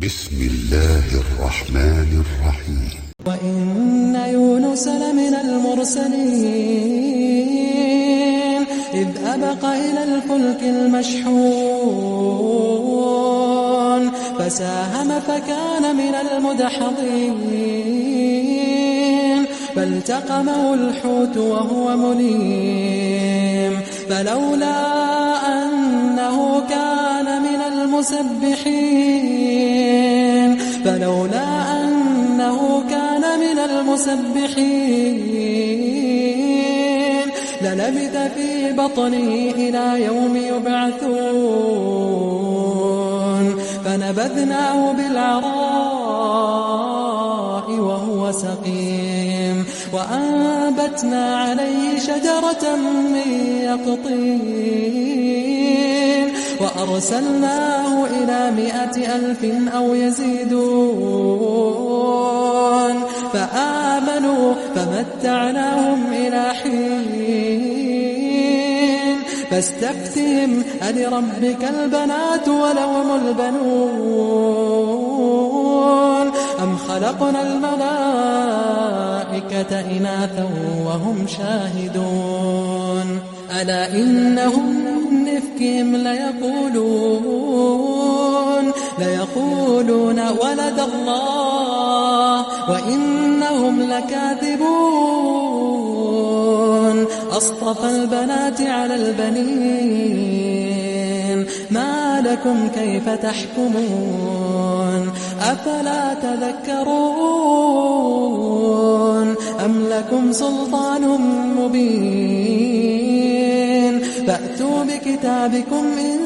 بسم الله الرحمن الرحيم. وإن يونس لمن المرسلين إذ أبق إلى الفلك المشحون فساهم فكان من المدحضين فالتقمه الحوت وهو مليم فلولا أنه كان من المسبحين للبث في بطنه إلى يوم يبعثون فنبذناه بالعراء وهو سقيم وأنبتنا عليه شجرة من يقطين وأرسلناه إلى 100,000 أو يزيدون فآمنوا فمتعناهم إلى حين فاستفتهم ألربك البنات ولهم البنون أم خلقنا الملائكة إناثا وهم شاهدون ألا إنهم من إفكهم ليقولون ولد الله وإنهم لكاذبون أصطفى البنات على البنين ما لكم كيف تحكمون أفلا تذكرون أم لكم سلطان مبين فأتوا بكتابكم إن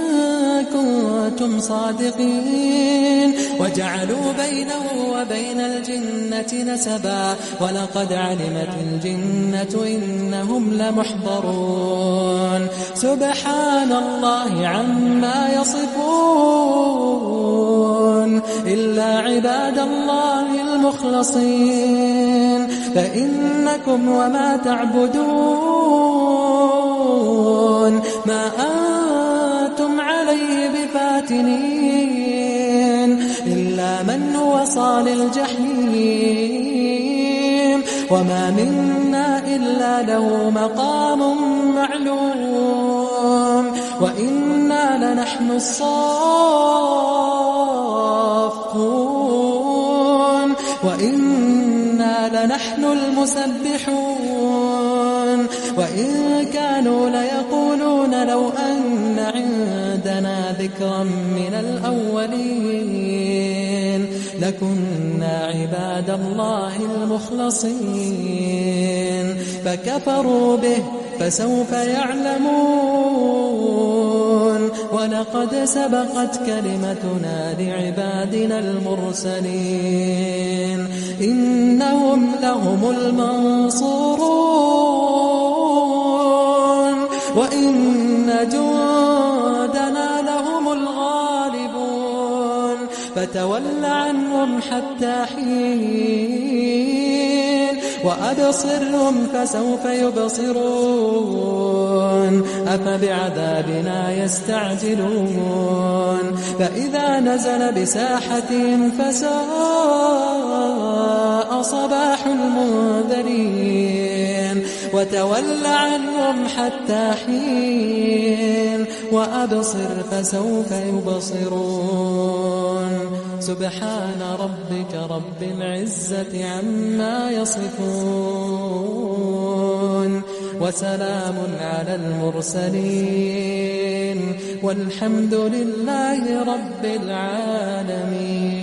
كنتم صادقين وجعلوا بينه وبين الجنة نسبا ولقد علمت الجنة إنهم لمحضرون سبحان الله عما يصفون إلا عباد الله المخلصين فإنكم وما تعبدون ما أنتم عليه بفاتنين إلا من هو صال الجحيم وما منا إلا له مقام معلوم وإنا لنحن الصافون وإنا لنحن المسبحون وإن كانوا ليقولون لو أن عندنا ذكرا من الأولين لكنا عباد الله المخلصين فكفروا به فسوف يعلمون ولقد سبقت كلمتنا لعبادنا المرسلين إنهم لهم المنصورون وإن جندنا لهم الغالبون فتول عنهم حتى حين وأبصرهم فسوف يبصرون أفبعذابنا يستعجلون فإذا نزل بساحتهم فساء صباح المنذرين وتول عنهم حتى حين وأبصر فسوف يبصرون سبحان ربك رب العزة عما يصفون وسلام على المرسلين والحمد لله رب العالمين.